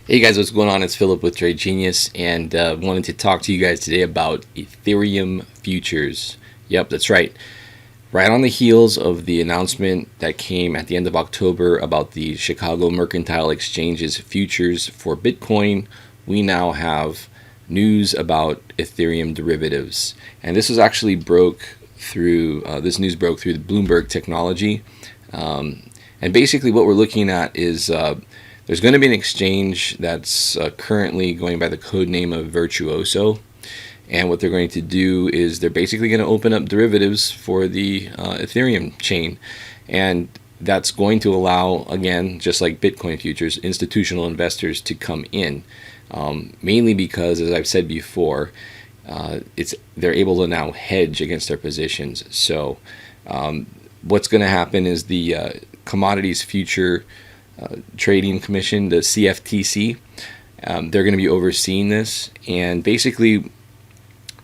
Hey guys, what's going on? It's Philip with Trade Genius, and wanted to talk to you guys today about Ethereum futures. Yep, that's right. Right on the heels of the announcement that came at the end of October about the Chicago Mercantile Exchange's futures for Bitcoin, we now have news about Ethereum derivatives. And this was actually this news broke through the Bloomberg technology. And basically, what we're looking at is there's going to be an exchange that's currently going by the code name of Virtuoso. And what they're going to do is they're basically going to open up derivatives for the Ethereum chain. And that's going to allow, again, just like Bitcoin futures, institutional investors to come in. Mainly because, as I've said before, they're able to now hedge against their positions. So what's going to happen is the Commodities Future Trading Commission, the CFTC, they're going to be overseeing this, and basically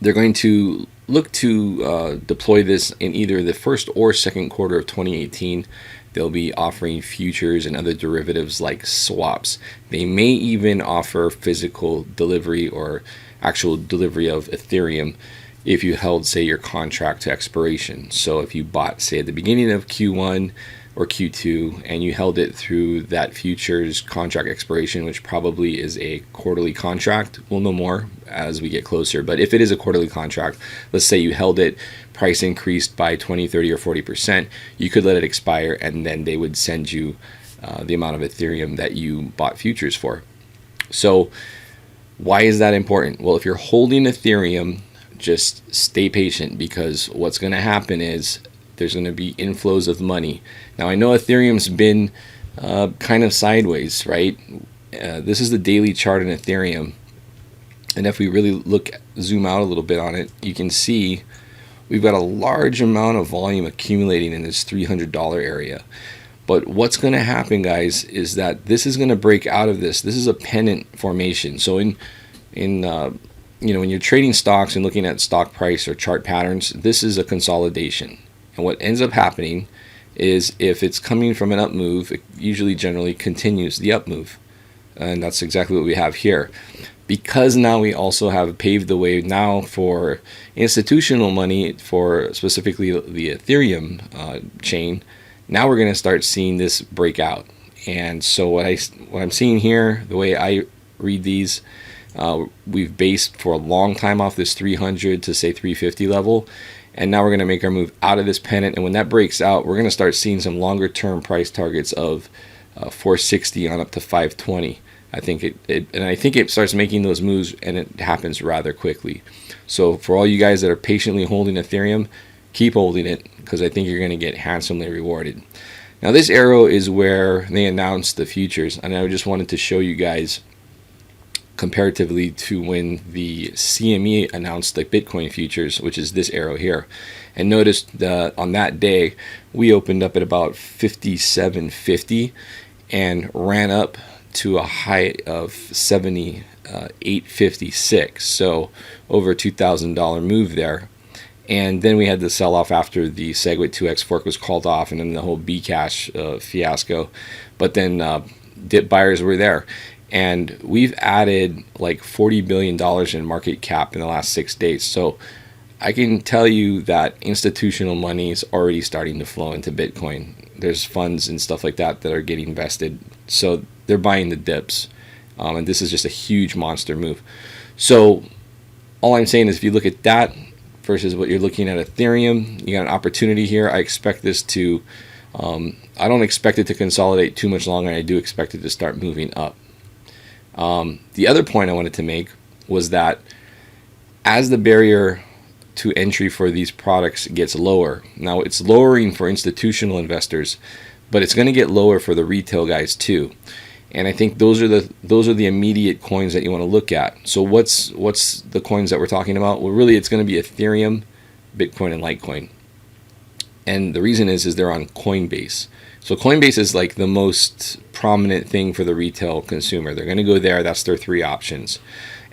they're going to look to deploy this in either the first or second quarter of 2018. They'll be offering futures and other derivatives like swaps. They may even offer physical delivery or actual delivery of Ethereum if you held, say, your contract to expiration. So if you bought, say, at the beginning of Q1 or Q2 and you held it through that futures contract expiration, which probably is a quarterly contract, we'll know more as we get closer. But if it is a quarterly contract, let's say you held it, price increased by 20, 30, or 40%, you could let it expire, and then they would send you the amount of Ethereum that you bought futures for. So why is that important? Well, if you're holding Ethereum, just stay patient, because what's going to happen is there's going to be inflows of money. Now, I know Ethereum's been kind of sideways, right? This is the daily chart in Ethereum. And if we really zoom out a little bit on it, you can see we've got a large amount of volume accumulating in this $300 area. But what's going to happen, guys, is that this is going to break out of this. This is a pennant formation. So when you're trading stocks and looking at stock price or chart patterns, this is a consolidation. And what ends up happening is if it's coming from an up move, it usually generally continues the up move. And that's exactly what we have here. Because now we also have paved the way now for institutional money for specifically the Ethereum chain. Now we're going to start seeing this break out. And so what I'm seeing here, the way I read these, we've based for a long time off this 300 to say 350 level. And now we're going to make our move out of this pennant. And when that breaks out, we're going to start seeing some longer term price targets of 460 on up to 520. I think it starts making those moves, and it happens rather quickly. So for all you guys that are patiently holding Ethereum, keep holding it, because I think you're going to get handsomely rewarded. Now, this arrow is where they announced the futures, and I just wanted to show you guys comparatively to when the CME announced the Bitcoin futures, which is this arrow here. And notice that on that day, we opened up at about 57.50 and ran up to a height of 78.56. So over $2,000 move there. And then we had the sell-off after the SegWit 2x fork was called off, and then the whole Bcash fiasco. But then dip buyers were there. And we've added like $40 billion in market cap in the last 6 days. So I can tell you that institutional money is already starting to flow into Bitcoin. There's funds and stuff like that are getting invested. So they're buying the dips. And this is just a huge monster move. So all I'm saying is if you look at that versus what you're looking at Ethereum, you got an opportunity here. I expect this to, I don't expect it to consolidate too much longer. I do expect it to start moving up. The other point I wanted to make was that as the barrier to entry for these products gets lower, now it's lowering for institutional investors, but it's going to get lower for the retail guys too. And I think those are the immediate coins that you want to look at. So what's the coins that we're talking about? Well, really, it's going to be Ethereum, Bitcoin, and Litecoin. And the reason is they're on Coinbase. So Coinbase is like the most prominent thing for the retail consumer. They're going to go there. That's their three options.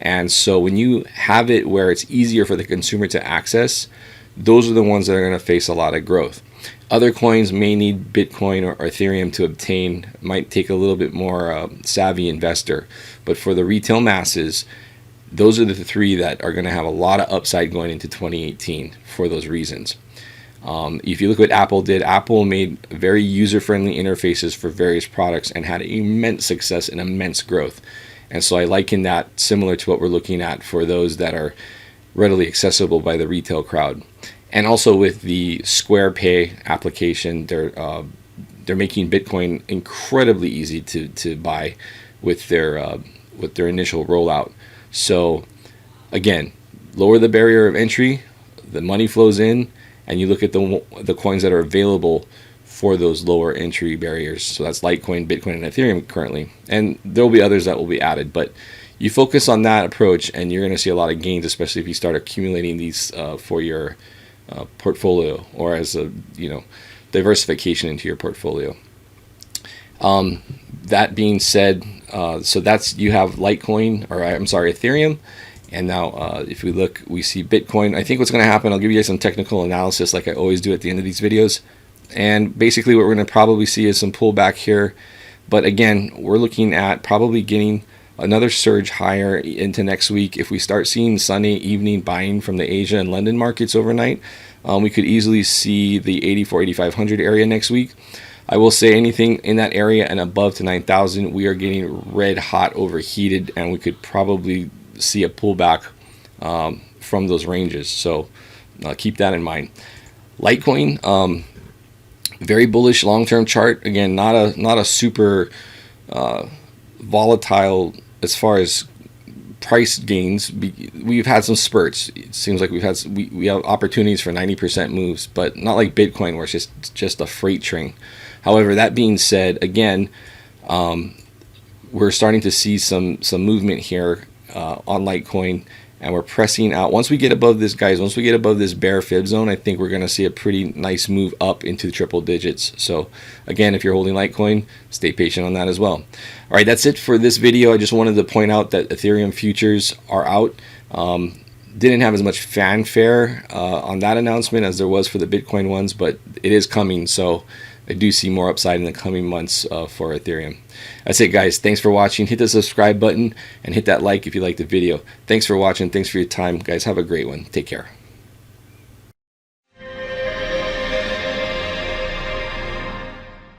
And so when you have it where it's easier for the consumer to access, those are the ones that are going to face a lot of growth. Other coins may need Bitcoin or Ethereum to obtain, might take a little bit more savvy investor. But for the retail masses, those are the three that are going to have a lot of upside going into 2018 for those reasons. If you look what Apple did, Apple made very user-friendly interfaces for various products and had immense success and immense growth. And so I liken that similar to what we're looking at for those that are readily accessible by the retail crowd. And also with the Square Pay application, they're making Bitcoin incredibly easy to buy with their initial rollout. So again, lower the barrier of entry, the money flows in, and you look at the coins that are available for those lower entry barriers. So that's Litecoin, Bitcoin, and Ethereum currently, and there will be others that will be added. But you focus on that approach, and you're going to see a lot of gains, especially if you start accumulating these for your portfolio, or as a diversification into your portfolio. That being said, so that's, you have Litecoin, or I'm sorry, Ethereum, and now if we look, we see Bitcoin. I think what's going to happen, I'll give you guys some technical analysis like I always do at the end of these videos, and basically what we're going to probably see is some pullback here, but again, we're looking at probably getting another surge higher into next week. If we start seeing Sunday evening buying from the Asia and London markets overnight, we could easily see the 84-8500 area next week. I will say anything in that area and above to 9,000, we are getting red hot overheated, and we could probably see a pullback from those ranges. So keep that in mind. Litecoin, very bullish long-term chart. Again, not a super volatile as far as price gains. We've had some spurts. It seems like we have opportunities for 90% moves, but not like Bitcoin where it's just a freight train. However, that being said, again, we're starting to see some movement here on Litecoin, and we're pressing out. Once we get above this, guys, once we get above this bear fib zone, I think we're going to see a pretty nice move up into triple digits. So again, if you're holding Litecoin, stay patient on that as well. All right, that's it for this video. I just wanted to point out that Ethereum futures are out. Didn't have as much fanfare on that announcement as there was for the Bitcoin ones, but it is coming. So I do see more upside in the coming months for Ethereum. That's it, guys. Thanks for watching. Hit the subscribe button and hit that like if you liked the video. Thanks for watching. Thanks for your time, guys. Have a great one. Take care.